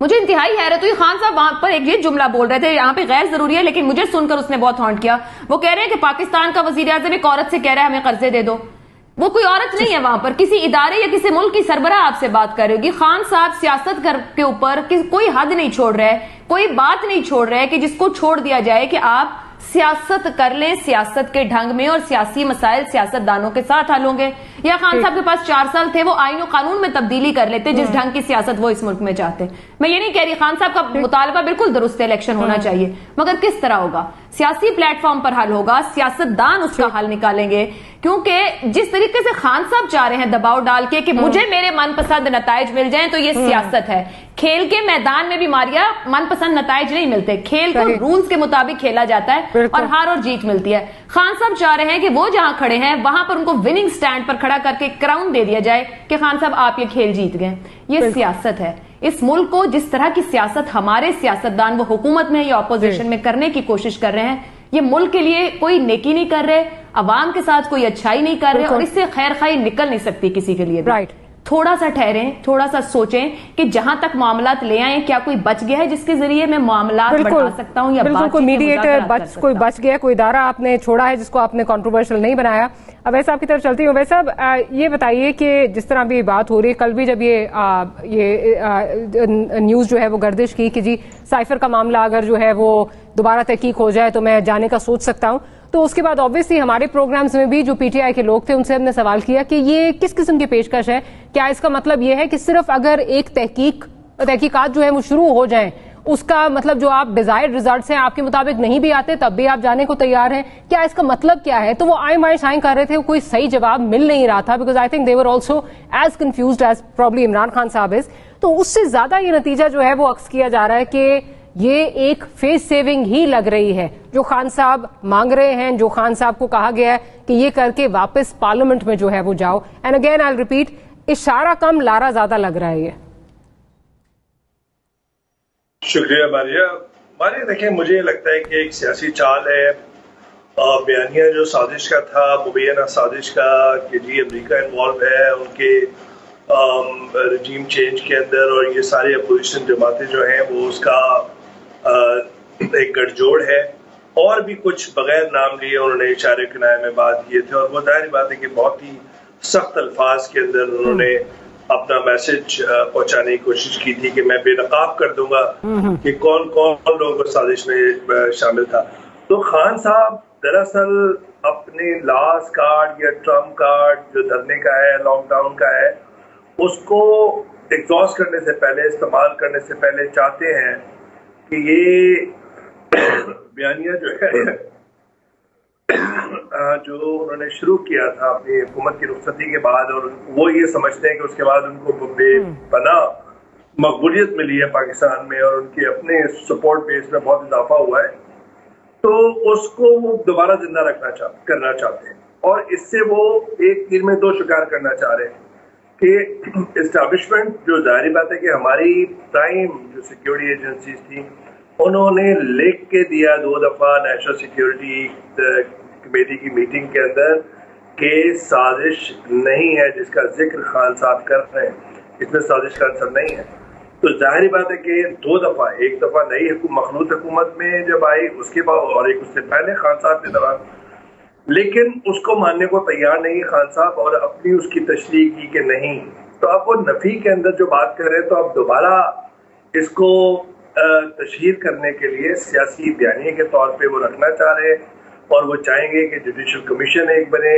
مجھے انتہائی حیرت ہوئی. خان صاحب وہاں پر ایک یہ جملہ بول رہے تھے, یہاں پہ غیر ضروری ہے لیکن مجھے سن کر اس نے بہت ہانٹ کیا. وہ کہہ رہے ہیں کہ پاکستان کا وزیر اعظم ایک عورت سے کہہ رہا ہے ہمیں قرضے دے دو. وہ کوئی عورت نہیں ہے, وہاں پر کسی ادارے یا کسی ملک کی سربراہ آپ سے بات کر رہے ہوگی. خان صاحب سیاست کے اوپر کوئی حد نہیں چھوڑ رہے, کوئی بات نہیں چھوڑ رہے کہ جس کو چھوڑ دیا جائے کہ آپ سیاست کر لیں سیاست کے ڈھنگ میں, اور سیاسی مسائل سیاست دانوں کے ساتھ حل ہوں گے. یا خان صاحب کے پاس 4 سال تھے, وہ آئین و قانون میں تبدیلی کر لیتے جس ڈھنگ کی سیاست وہ اس ملک میں چاہتے. میں یہ نہیں کہہ رہی, خان صاحب کا مطالبہ بالکل درست ہے, الیکشن ہونا چاہیے, مگر کس طرح ہوگا؟ سیاسی پلیٹ فارم پر حل ہوگا, سیاست دان اس کا حل نکالیں گے. کیونکہ جس طریقے سے خان صاحب چاہ رہے ہیں دباؤ ڈال کے کہ مجھے میرے من پسند نتائج مل جائیں, تو یہ سیاست ہے. کھیل کے میدان میں بھی ماریا من پسند نتائج نہیں ملتے, کھیل کو رولز کے مطابق کھیلا جاتا ہے اور ہار اور جیت ملتی ہے. خان صاحب چاہ رہے ہیں کہ وہ جہاں کھڑے ہیں وہاں پر ان کو وننگ سٹینڈ پر کھڑا کر کے کراؤن دے دیا جائے کہ خان صاحب آپ یہ کھیل جیت گئے. یہ سیاست ہے. اس ملک کو جس طرح کی سیاست ہمارے سیاستدان وہ حکومت میں یا اپوزیشن میں کرنے کی کوشش کر رہے ہیں, یہ ملک کے لیے کوئی نیکی نہیں کر رہے, عوام کے ساتھ کوئی اچھائی نہیں کر رہے, اور اس سے خیر خواہی نکل نہیں سکتی کسی کے لیے. تھوڑا سا ٹھہریں, تھوڑا سا سوچیں کہ جہاں تک معاملات لے آئیں, کیا کوئی بچ گیا ہے جس کے ذریعے میں معاملات بڑھا سکتا ہوں, یا بالکل کوئی میڈیٹر کوئی بچ گیا, کوئی ادارہ آپ نے چھوڑا ہے جس کو آپ نے کنٹروورشل نہیں بنایا. اویس صاحب کی طرف چلتی ہوں. اویس صاحب یہ بتائیے کہ جس طرح بھی بات ہو رہی ہے, کل بھی جب یہ نیوز جو ہے وہ گردش کی کہ جی سائفر کا معاملہ اگر جو ہے وہ دوبارہ تحقیق ہو جائے تو میں جانے کا سوچ سکتا ہوں, تو اس کے بعد آبویسلی ہمارے پروگرامز میں بھی جو پی ٹی آئی کے لوگ تھے ان سے ہم نے سوال کیا کہ یہ کس قسم کی پیشکش ہے. کیا اس کا مطلب یہ ہے کہ صرف اگر ایک تحقیقات جو ہے وہ شروع ہو جائیں, اس کا مطلب جو آپ ڈیزائرڈ ریزلٹس ہیں آپ کے مطابق نہیں بھی آتے تب بھی آپ جانے کو تیار ہیں؟ کیا اس کا مطلب کیا ہے؟ تو وہ آئیں بائیں شائیں کر رہے تھے, کوئی صحیح جواب مل نہیں رہا تھا, because I think they were also as confused as probably Imran Khan صاحب از. تو اس سے زیادہ یہ نتیجہ جو ہے وہ عکس کیا جا رہا ہے کہ یہ ایک فیس سیونگ ہی لگ رہی ہے جو خان صاحب مانگ رہے ہیں, جو خان صاحب کو کہا گیا ہے کہ یہ کر کے واپس پارلیمنٹ میں جو ہے وہ جاؤ. اینڈ اگین آئی ریپیٹ, اشارہ کم لارا زیادہ لگ رہا ہے. یہ شکریہ ماریہ. دیکھیں مجھے لگتا ہے کہ ایک سیاسی چال ہے, بیانیہ جو سازش کا تھا, مبینہ سازش کا کہ جی امریکہ انوالو ہے ان کے رجیم چینج کے اندر, اور یہ سارے اپوزیشن جماعتیں جو ہیں وہ اس کا ایک گٹھ جوڑ ہے, اور بھی کچھ بغیر نام لیے انہوں نے اشارے کنائے میں بات کیے تھے. اور وہ ظاہر بات ہے کہ بہت ہی سخت الفاظ کے اندر انہوں نے اپنا میسج پہنچانے کی کوشش کی تھی کہ میں بے نقاب کر دوں گا کہ کون کون لوگ سازش میں شامل تھا. تو خان صاحب دراصل اپنے لاس کارڈ یا ٹرمپ کارڈ جو دھرنے کا ہے, لاک ڈاؤن کا ہے, اس کو ایگزاسٹ کرنے سے پہلے, استعمال کرنے سے پہلے چاہتے ہیں کہ یہ بیانیہ جو ہے جو انہوں نے شروع کیا تھا اپنی حکومت کی رخصتی کے بعد, اور وہ یہ سمجھتے ہیں کہ اس کے بعد ان کو بے پناہ مقبولیت ملی ہے پاکستان میں, اور ان کے اپنے سپورٹ بیس میں بہت اضافہ ہوا ہے, تو اس کو وہ دوبارہ زندہ کرنا چاہتے ہیں. اور اس سے وہ ایک تیر میں دو شکار کرنا چاہ رہے ہیں کہ اسٹیبلشمنٹ جو ظاہری بات ہے کہ ہماری پرائم جو سیکیورٹی ایجنسیز تھیں انہوں نے لکھ کے دیا 2 دفعہ نیشنل سیکیورٹی کمیٹی کی میٹنگ کے اندر کہ سازش نہیں ہے جس کا ذکر خان صاحب کر رہے ہیں, اس میں سازش کا عنصر نہیں ہے. تو ظاہری بات ہے کہ 2 دفعہ, ایک دفعہ نئی مخلوط حکومت میں جب آئی اس کے بعد, اور ایک اس سے پہلے خان صاحب کے دوران, لیکن اس کو ماننے کو تیار نہیں خان صاحب, اور اپنی اس کی تشریح کی کہ نہیں. تو اب وہ نفی کے اندر جو بات کر رہے ہیں, تو اب دوبارہ اس کو تشہیر کرنے کے لیے سیاسی بیانیے کے طور پہ وہ رکھنا چاہ رہے ہیں, اور وہ چاہیں گے کہ جوڈیشل کمیشن ایک بنے,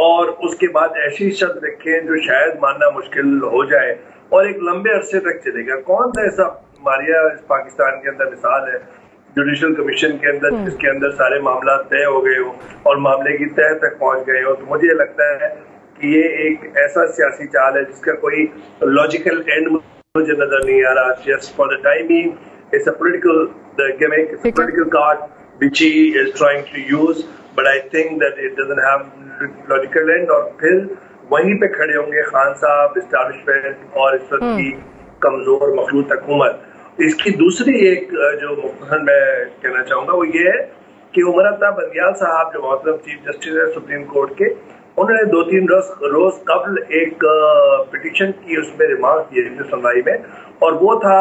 اور اس کے بعد ایسی شرط رکھیں جو شاید ماننا مشکل ہو جائے, اور ایک لمبے عرصے تک چلے گا. کون سا ایسا ماریہ اس پاکستان کے اندر مثال ہے جوڈیشل کمیشن کے اندر جس کے اندر سارے معاملات طے ہو گئے ہوں اور معاملے کی تہ تک پہنچ گئے ہوں؟ تو مجھے لگتا ہے کہ یہ ایک ایسا سیاسی چال ہے جس کا کوئی لاجیکل اینڈ مجھے نظر نہیں آ رہا. Just for the time being it's a political gimmick, it's a political card which he is trying to use, but I think that it doesn't have logical end. اور پھر وہیں پہ کھڑے ہوں گے خان صاحب, اسٹیبلشمنٹ اور اس وقت کی کمزور مخلوط حکومت. اس کی دوسری ایک جو مختصر میں کہنا چاہوں گا وہ یہ ہے کہ عمر عطا بندیال صاحب جو محترم چیف جسٹس ہے سپریم کورٹ کے, انہوں نے 2-3 روز قبل ایک پٹیشن کی, اس میں ریمارک دیے تھے سنوائی میں, اور وہ تھا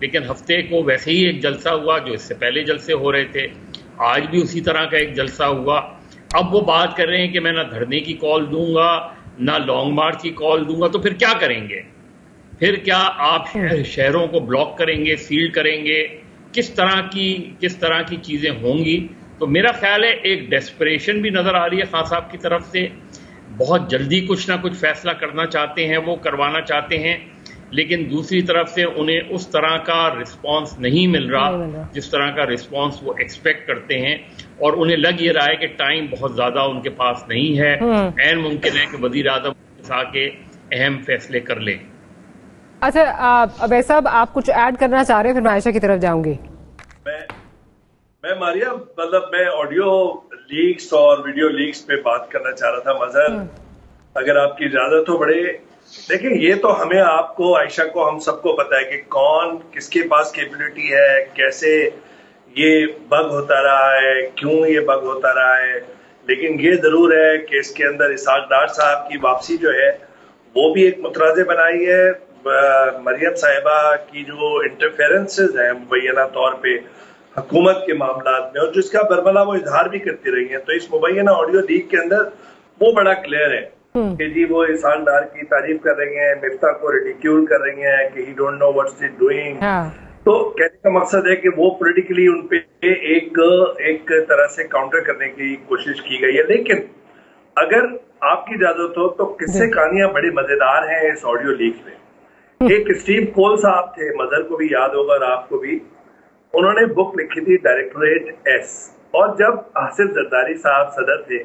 لیکن ہفتے کو ویسے ہی ایک جلسہ ہوا جو اس سے پہلے جلسے ہو رہے تھے، آج بھی اسی طرح کا ایک جلسہ ہوا. اب وہ بات کر رہے ہیں کہ میں نہ دھرنے کی کال دوں گا نہ لانگ مارچ کی کال دوں گا. تو پھر کیا کریں گے؟ پھر کیا آپ شہروں کو بلاک کریں گے، سیل کریں گے؟ کس طرح کی چیزیں ہوں گی؟ تو میرا خیال ہے ایک ڈیسپریشن بھی نظر آ رہی ہے خان صاحب کی طرف سے. بہت جلدی کچھ نہ کچھ فیصلہ کرنا چاہتے ہیں، وہ کروانا چاہتے ہیں، لیکن دوسری طرف سے انہیں اس طرح کا رسپانس نہیں مل رہا جس طرح کا رسپانس وہ ایکسپیکٹ کرتے ہیں. اور انہیں لگ یہ رہا ہے کہ ٹائم بہت زیادہ ان کے پاس نہیں ہے. عین ممکن ہے کہ وزیر اعظم آ کے اہم فیصلے کر لیں. اچھا ابے صاحب آپ کچھ ایڈ کرنا چاہ رہے ہیں؟ پھر میں عائشہ کی طرف جاؤں گی. میں ماریا میں آڈیو لیکس اور ویڈیو لیکس پہ بات کرنا چاہ رہا تھا. مظہر اگر آپ کی اجازت ہو بڑے دیکھیں، یہ تو ہمیں، آپ کو، عائشہ کو، ہم سب کو پتا ہے کہ کون کس کے پاس کیپبلٹی ہے، کیسے یہ بگ ہوتا رہا ہے، کیوں یہ بگ ہوتا رہا ہے. لیکن یہ ضرور ہے کہ اس کے اندر اسحاق ڈار صاحب کی واپسی جو ہے وہ بھی ایک متنازع بنائی ہے. مریم صاحبہ کی جو انٹرفیرنسز ہیں مبینہ طور پہ حکومت کے معاملات میں، اور جس کا برملا وہ اظہار بھی کرتی رہی ہیں، تو اس مبینہ آڈیو لیک کے اندر وہ بڑا کلیئر ہے کہ جی وہ اسحاق ڈار کی تعریف کر رہی ہیں، مفتاح کو ریڈیکیول کر رہی ہیں کہ he don't know what's he doing. تو کہنے کا مقصد ہے کہ وہ پولیٹیکلی ان پہ ایک طرح سے کاؤنٹر کرنے کی کوشش کی گئی ہے. لیکن اگر آپ کی اجازت ہو تو قصے کہانیاں بڑی مزیدار ہیں اس آڈیو لیک میں. ایک اسٹیو کول صاحب تھے، مظہر کو بھی یاد ہوگا اور آپ کو بھی، انہوں نے بک لکھی تھی ڈائریکٹوریٹ ایس. اور جب آصف زرداری صاحب صدر تھے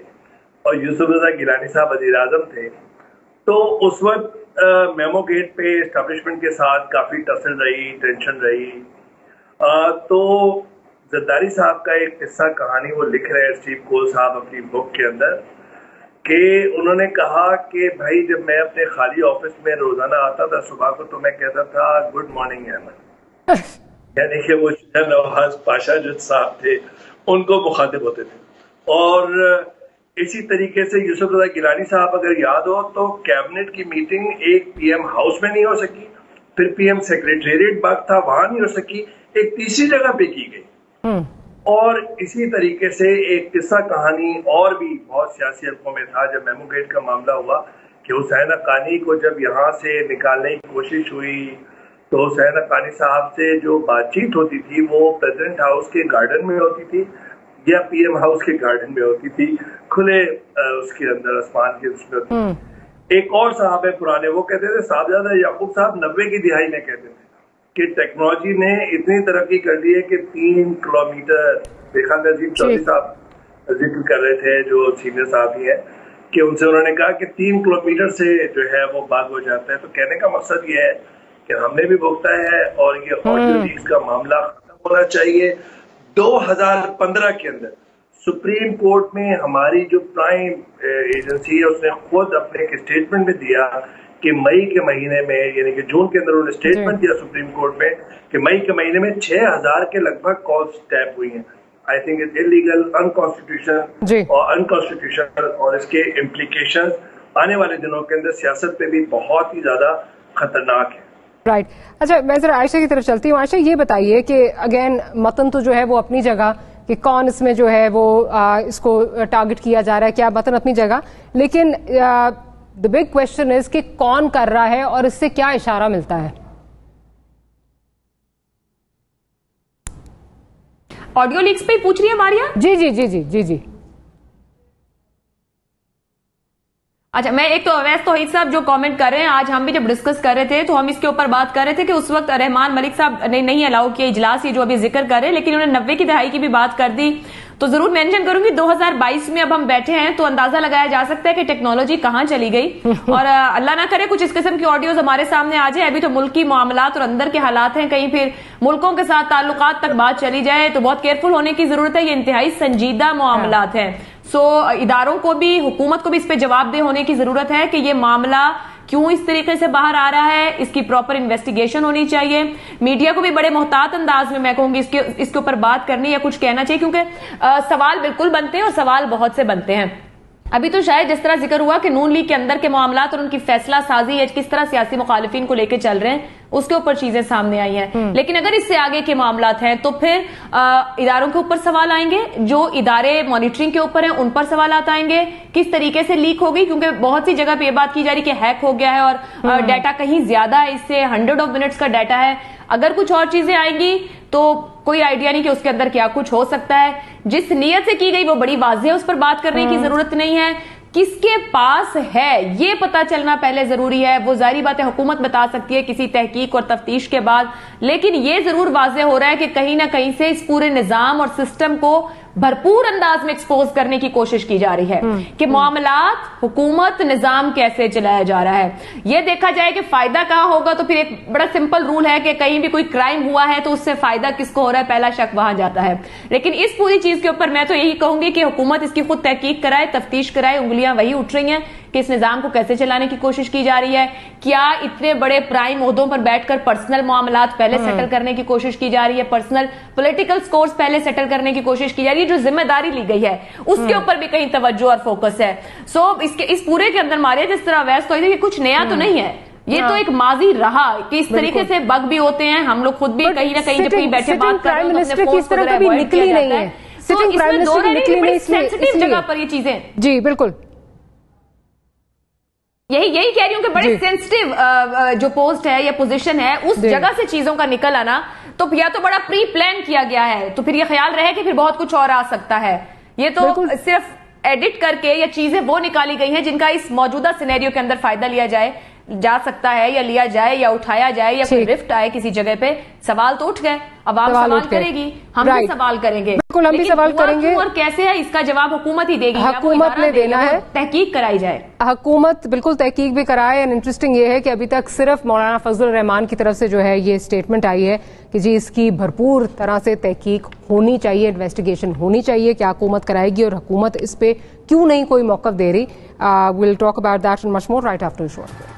اور یوسف رضا گیلانی صاحب وزیر اعظم تھے، تو اس وقت میمو گیٹ پہ اسٹیبلشمنٹ کے ساتھ کافی ٹسل رہی، ٹینشن رہی. تو زرداری صاحب کا ایک قصہ کہانی وہ لکھ رہے ہیں اسٹیو کول صاحب اپنی بک کے اندر، کہ انہوں نے کہا کہ بھائی جب میں اپنے خالی آفس میں روزانہ آتا تھا صبح کو تو میں کہتا تھا گڈ مارننگ احمد. یعنی کہ وہ نواز پاشا جو صاحب تھے ان کو مخاطب ہوتے تھے. اور اسی طریقے سے یوسف رضا گیلانی صاحب اگر یاد ہو تو کیبنٹ کی میٹنگ ایک پی ایم ہاؤس میں نہیں ہو سکی، پھر پی ایم سیکریٹریٹ باغ تھا وہاں نہیں ہو سکی، ایک تیسری جگہ پہ کی گئی. اور اسی طریقے سے ایک قصہ کہانی اور بھی بہت سیاسی حلقوں میں تھا جب میمو گیٹ کا معاملہ ہوا کہ حسین حقانی کو جب یہاں سے نکالنے کی کوشش ہوئی تو حسین حقانی صاحب سے جو بات چیت ہوتی تھی وہ پریزیڈنٹ ہاؤس کے گارڈن میں ہوتی تھی یا پی ایم ہاؤس کے گارڈن میں ہوتی تھی، کھلے اس کے اندر آسمان کے اس میں ہوتی تھی. ایک اور صاحب ہے پرانے، وہ کہتے تھے صاحبزادہ یعقوب صاحب 90 کی دہائی میں کہتے تھے کہ ٹیکنالوجی نے اتنی ترقی کر دی ہے کہ 3 کلومیٹر، دیکھا نظیر چودھری صاحب ذکر کر رہے تھے جو سینئر صاحب ہی ہیں، کہ ان سے انہوں نے کہا کہ 3 کلومیٹر سے جو ہے وہ باغ ہو جاتا ہے. تو کہنے کا مقصد یہ ہے کہ ہم نے بھی بھگتا ہے اور یہ آڈیو لیکس کا معاملہ ختم ہونا چاہیے. 2015 کے اندر سپریم کورٹ میں ہماری جو پرائم ایجنسی ہے اس نے خود اپنے ایک اسٹیٹمنٹ میں دیا کہ مئی کے مہینے میں، یعنی کہ جون کے اندر انہوں نے اسٹیٹمنٹ دیا سپریم کورٹ میں کہ مئی کے مہینے میں 6000 کے لگ بھگ کالز ٹیپ ہوئی ہیں. I think it illegal, unconstitutional اور اس کے امپلیکیشن آنے والے دنوں کے اندر سیاست پہ بھی بہت ہی زیادہ خطرناک ہے. رائٹ. اچھا میں ذرا عائشہ کی طرف چلتی ہوں. عائشہ یہ بتائیے کہ اگین متن تو جو ہے وہ اپنی جگہ کہ کون اس میں جو ہے وہ اس کو ٹارگٹ کیا جا رہا ہے، کیا متن اپنی جگہ، لیکن the big question is کہ کون کر رہا ہے اور اس سے کیا اشارہ ملتا ہے؟ آڈیو لیکس پہ پوچھ رہی ہے ماریا؟ جی جی جی جی جی جی. اچھا میں ایک تو اویس توحید صاحب جو کامنٹ کر رہے ہیں، آج ہم بھی جب ڈسکس کر رہے تھے تو ہم اس کے اوپر بات کر رہے تھے کہ اس وقت رحمان ملک صاحب نے نہیں الاؤ کیا اجلاس، یہ جو ابھی ذکر کر رہے ہیں، لیکن انہوں نے 90 کی دہائی کی بھی بات کر دی. تو ضرور مینشن کروں گی 2022 میں اب ہم بیٹھے ہیں تو اندازہ لگایا جا سکتا ہے کہ ٹیکنالوجی کہاں چلی گئی. اور اللہ نہ کرے کچھ اس قسم کی آڈیوز ہمارے سامنے آ جائے. ابھی تو ملکی معاملات اور اندر کے حالات ہیں، کہیں پھر ملکوں کے ساتھ تعلقات تک بات چلی جائے تو بہت کیئرفل ہونے کی ضرورت ہے. یہ انتہائی سنجیدہ معاملات ہیں. سو اداروں کو بھی، حکومت کو بھی اس پہ جواب دہ ہونے کی ضرورت ہے کہ یہ معاملہ کیوں اس طریقے سے باہر آ رہا ہے، اس کی پراپر انویسٹیگیشن ہونی چاہیے. میڈیا کو بھی بڑے محتاط انداز میں کہوں گی اس کے اوپر بات کرنی یا کچھ کہنا چاہیے، کیونکہ سوال بالکل بنتے ہیں اور سوال بہت سے بنتے ہیں. ابھی تو شاید جس طرح ذکر ہوا کہ نون لیگ کے اندر کے معاملات اور ان کی فیصلہ سازی ہے کس طرح سیاسی مخالفین کو لے کے چل رہے ہیں اس کے اوپر چیزیں سامنے آئی ہیں. لیکن اگر اس سے آگے کے معاملات ہیں تو پھر اداروں کے اوپر سوال آئیں گے, جو ادارے مانیٹرنگ کے اوپر ہیں ان پر سوالات آئیں گے, کس طریقے سے لیک ہوگی, کیونکہ بہت سی جگہ پہ یہ بات کی جا رہی کہ ہیک ہو گیا ہے اور ڈیٹا کہیں زیادہ ہے, اس سے 100 منٹس کا ڈیٹا ہے. اگر کچھ اور چیزیں آئیں گی تو کوئی آئیڈیا نہیں کہ اس کے اندر کیا کچھ ہو سکتا ہے. جس نیت سے کی گئی وہ بڑی واضح ہے, اس پر بات کرنے کی ضرورت نہیں ہے. کس کے پاس ہے یہ پتا چلنا پہلے ضروری ہے. وہ ظاہری بات ہے حکومت بتا سکتی ہے کسی تحقیق اور تفتیش کے بعد, لیکن یہ ضرور واضح ہو رہا ہے کہ کہیں نہ کہیں سے اس پورے نظام اور سسٹم کو بھرپور انداز میں ایکسپوز کرنے کی کوشش کی جا رہی ہے کہ معاملات, حکومت, نظام کیسے چلایا جا رہا ہے. یہ دیکھا جائے کہ فائدہ کہاں ہوگا تو پھر ایک بڑا سمپل رول ہے کہ کہیں بھی کوئی کرائم ہوا ہے تو اس سے فائدہ کس کو ہو رہا ہے, پہلا شک وہاں جاتا ہے. لیکن اس پوری چیز کے اوپر میں تو یہی کہوں گی کہ حکومت اس کی خود تحقیق کرائے, تفتیش کرائے. انگلیاں وہی اٹھ رہی ہیں کہ اس نظام کو کیسے چلانے کی کوشش کی جا رہی ہے. کیا اتنے بڑے پرائم عہدوں پر بیٹھ کر پرسنل معاملات پہلے سیٹل کرنے کی کوشش کی جا رہی ہے, پرسنل پولیٹیکل سکورز پہلے سیٹل کرنے کی کوشش کی جا رہی ہے. جو ذمہ داری لی گئی ہے اس کے اوپر بھی کہیں توجہ اور فوکس ہے. سو اس پورے کے اندر مارے جس طرح ویس تو کہ کچھ نیا تو نہیں ہے, یہ تو ایک ماضی رہا کہ اس طریقے سے بگ بھی ہوتے ہیں. ہم لوگ خود بھی کہیں نہ کہیں جب کوئی بیٹھے بات کر رہے ہیں تو اپنے فون کو نکلی نہیں ہے. تو اس میں دو رہے سینسٹیو جگہ پر یہ چیزیں. جی بالکل یہی کہہ رہی ہوں کہ بڑی سینسٹیو جو پوسٹ ہے یا پوزیشن ہے اس جگہ سے چیزوں کا نکل آنا تو یا تو بڑا پری پلان کیا گیا ہے, تو پھر یہ خیال رہے کہ پھر بہت کچھ اور آ سکتا ہے. یہ تو صرف ایڈٹ کر کے یا چیزیں وہ نکالی گئی ہیں جن کا اس موجودہ سینیریو کے اندر فائدہ لیا جا سکتا ہے یا لیا جائے یا اٹھایا جائے یا کوئی رفٹ آئے کسی جگہ پہ. سوال تو اٹھ گئے, عوام سوال کرے گی, ہم بھی سوال کریں گے, بالکل ہم بھی سوال کریں گے. اور کیسے ہے اس کا جواب حکومت ہی دے گی, حکومت نے دینا ہے, تحقیق کرائی جائے. حکومت بالکل تحقیق بھی کرائے. اینڈ انٹرسٹنگ یہ ہے کہ ابھی تک صرف مولانا فضل الرحمان کی طرف سے جو ہے یہ اسٹیٹمنٹ آئی ہے کہ جی اس کی بھرپور طرح سے تحقیق ہونی چاہیے, انویسٹیگیشن ہونی چاہیے. کیا حکومت کرائے گی اور حکومت اس پہ کیوں نہیں کوئی موقف دے رہی. We'll talk about that and much more right after short.